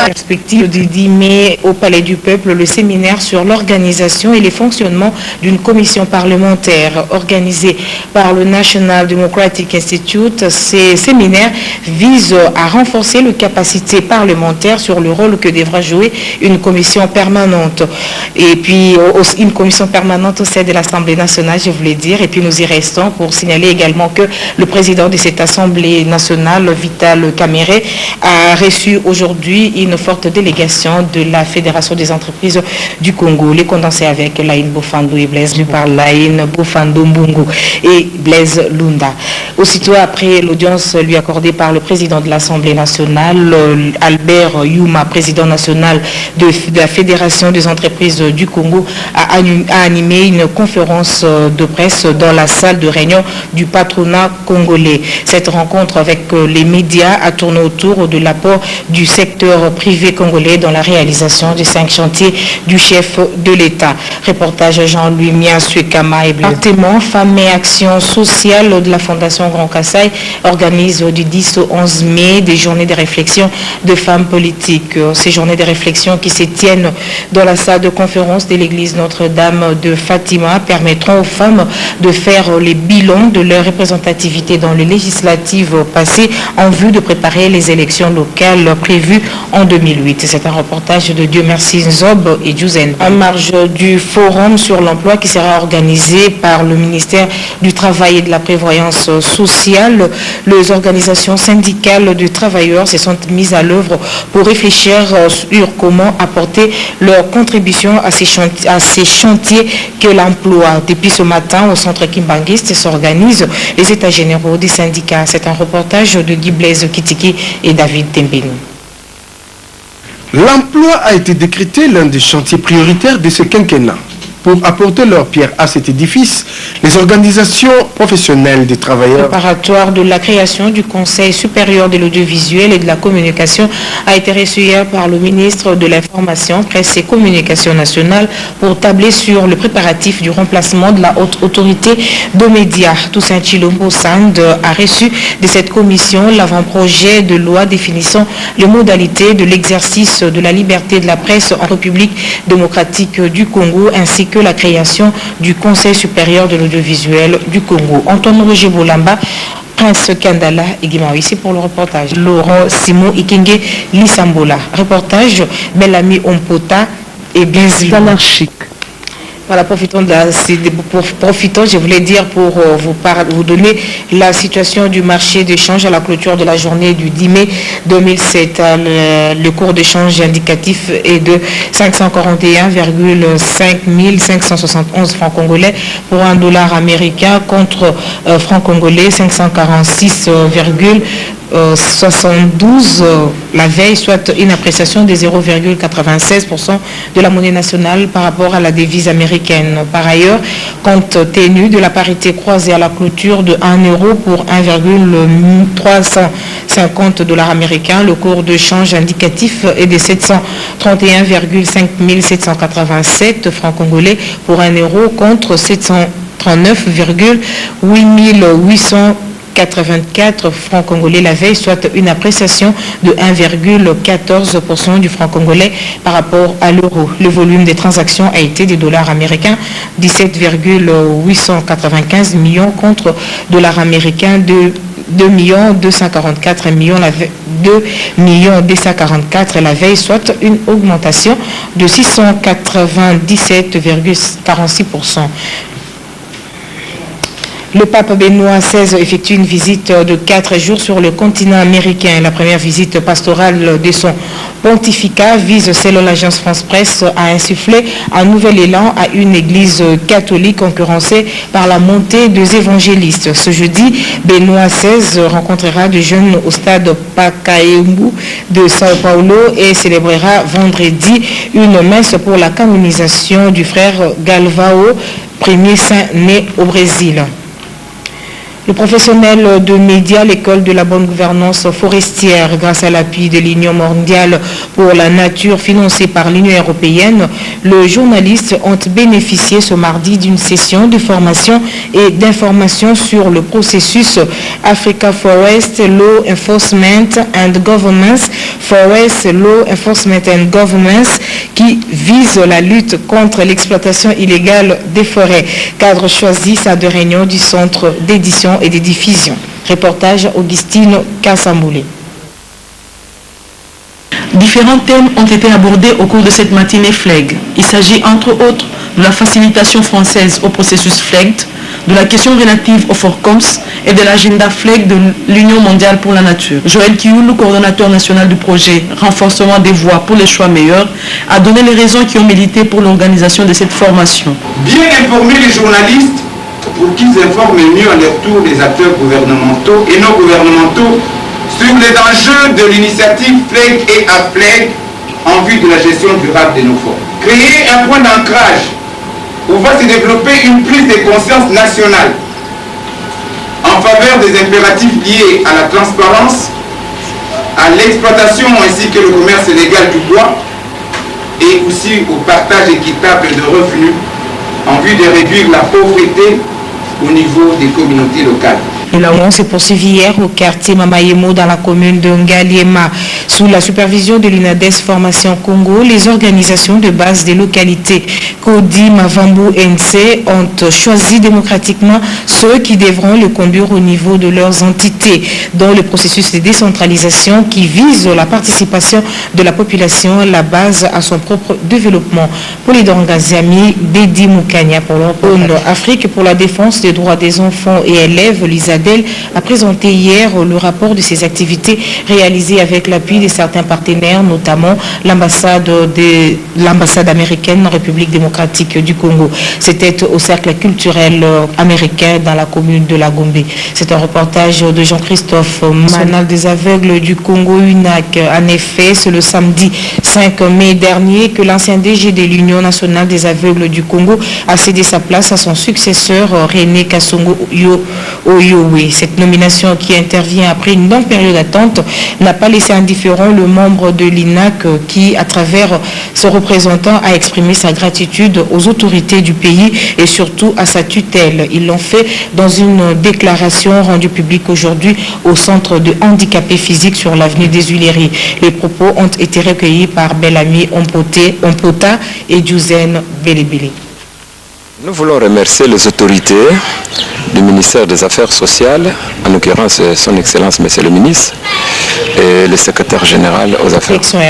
Perspective du 10 mai au Palais du Peuple, le séminaire sur l'organisation et les fonctionnements d'une commission parlementaire organisée par le National Democratic Institute. Ces séminaires visent à renforcer les capacités parlementaires sur le rôle que devra jouer une commission permanente. Et puis, une commission permanente au sein de l'Assemblée nationale, je voulais dire. Et puis, nous y restons pour signaler également que le président de cette Assemblée nationale, Vital Kamerhe, a reçu aujourd'hui une forte délégation de la Fédération des entreprises du Congo. Les condensés avec Laïn Bofando et Blaise, lui parle Laïn Bofando Mbungu et Blaise Lunda. Aussitôt après l'audience lui accordée par le président de l'Assemblée nationale, Albert Youma, président national de la Fédération des entreprises du Congo, a animé une conférence de presse dans la salle de réunion du patronat congolais. Cette rencontre avec les médias a tourné autour de l'apport du secteur privé congolais dans la réalisation des 5 chantiers du chef de l'État. Reportage Jean-Louis Mian-Suekama et Département Femmes et Action Sociale de la Fondation Grand Kassai organise du 10 au 11 mai des journées de réflexion de femmes politiques. Ces journées de réflexion qui se tiennent dans la salle de conférence de l'église Notre-Dame de Fatima permettront aux femmes de faire les bilans de leur représentativité dans les législatives passées en vue de préparer les élections locales prévues en 2008. C'est un reportage de Dieu merci Nzob et Djouzen. En marge du forum sur l'emploi qui sera organisé par le ministère du Travail et de la Prévoyance sociale, les organisations syndicales de travailleurs se sont mises à l'œuvre pour réfléchir sur comment apporter leur contribution à ces chantiers que l'emploi. Depuis ce matin, au centre Kimbanguiste s'organisent les états généraux des syndicats. C'est un reportage de Guy Blaise Kitiki et David Tembeni. L'emploi a été décrété l'un des chantiers prioritaires de ce quinquennat. Pour apporter leur pierre à cet édifice, les organisations professionnelles des travailleurs préparatoire de la création du Conseil supérieur de l'audiovisuel et de la communication a été reçu hier par le ministre de l'Information, Presse et Communication nationale pour tabler sur le préparatif du remplacement de la haute autorité de médias. Toussaint Chilombo Sand a reçu de cette commission l'avant-projet de loi définissant les modalités de l'exercice de la liberté de la presse en République démocratique du Congo ainsi que la création du Conseil supérieur de l'audiovisuel du Congo. Antoine Roger Bolamba, Prince Kandala et Guimaoui, ici pour le reportage. Laurent Simon Ikenge Lissambola. Reportage Bellamy Ompota et Blaise anarchique. Voilà, profitons, je voulais dire, pour vous donner la situation du marché d'échange à la clôture de la journée du 10 mai 2007. Le cours d'échange indicatif est de 541,5 571 francs congolais pour un dollar américain contre francs congolais 546,72 la veille, soit une appréciation de 0,96% de la monnaie nationale par rapport à la devise américaine. Par ailleurs, compte tenu de la parité croisée à la clôture de 1 euro pour 1,350 dollars américains, le cours de change indicatif est de 731,5 787 francs congolais pour 1 euro contre 739,8 884 francs congolais la veille, soit une appréciation de 1,14% du franc congolais par rapport à l'euro. Le volume des transactions a été des dollars américains 17,895 millions contre dollars américains de 2 244 millions la veille, 2 244 la veille, soit une augmentation de 697,46%. Le pape Benoît XVI effectue une visite de 4 jours sur le continent américain. La première visite pastorale de son pontificat vise, selon l'agence France-Presse, à insuffler un nouvel élan à une église catholique concurrencée par la montée des évangélistes. Ce jeudi, Benoît XVI rencontrera des jeunes au stade Pacaembu de Sao Paulo et célébrera vendredi une messe pour la canonisation du frère Galvao, premier saint né au Brésil. Le professionnel de médias, l'école de la bonne gouvernance forestière, grâce à l'appui de l'Union mondiale pour la nature financée par l'Union européenne, les journalistes ont bénéficié ce mardi d'une session de formation et d'information sur le processus Africa Forest Law Enforcement and Governance Forest Law Enforcement and Governance qui vise la lutte contre l'exploitation illégale des forêts. Cadre choisi à de réunion du Centre d'édition et de diffusion. Reportage Augustine Kassamboulé. Différents thèmes ont été abordés au cours de cette matinée FLEG. Il s'agit entre autres de la facilitation française au processus FLEG, de la question relative au FORCOMS et de l'agenda FLEG de l'Union mondiale pour la nature. Joël Kioulou, coordonnateur national du projet Renforcement des voix pour les choix meilleurs, a donné les raisons qui ont milité pour l'organisation de cette formation. Bien informer les journalistes pour qu'ils informent mieux à leur tour les acteurs gouvernementaux et non gouvernementaux sur les enjeux de l'initiative FLEG et AFLEG en vue de la gestion durable de nos forêts. Créer un point d'ancrage où va se développer une prise de conscience nationale en faveur des impératifs liés à la transparence, à l'exploitation ainsi que le commerce légal du bois et aussi au partage équitable de revenus en vue de réduire la pauvreté au niveau des communautés locales. Et la réunion s'est poursuivie hier au quartier Mamayemo dans la commune de Ngaliema. Sous la supervision de l'INADES Formation Congo, les organisations de base des localités Kodi, Mavambu, NC ont choisi démocratiquement ceux qui devront le conduire au niveau de leurs entités dans le processus de décentralisation qui vise la participation de la population, la base à son propre développement. Pour les Dangaziami, Bedi Moukania pour l'ONU Afrique pour la défense des droits des enfants et élèves, l'ISADEL a présenté hier le rapport de ses activités réalisées avec l'appui de certains partenaires, notamment l'ambassade américaine en République démocratique du Congo. C'était au cercle culturel américain dans la commune de la Gombe. C'est un reportage de Jean-Christophe National des aveugles du Congo, UNAC. En effet, c'est le samedi 5 mai dernier que l'ancien DG de l'Union nationale des aveugles du Congo a cédé sa place à son successeur René Kassongo Oyowe. Cette nomination qui intervient après une longue période d'attente n'a pas laissé indifférent le membre de l'INAC qui, à travers ce représentant, a exprimé sa gratitude aux autorités du pays et surtout à sa tutelle. Ils l'ont fait dans une déclaration rendue publique aujourd'hui au centre de handicapés physiques sur l'avenue des Huileries. Les propos ont été recueillis par Bellamy Ompota et Djouzen Belebele. Nous voulons remercier les autorités du ministère des Affaires sociales, en l'occurrence son Excellence Monsieur le ministre, et le secrétaire général aux Affaires sociales.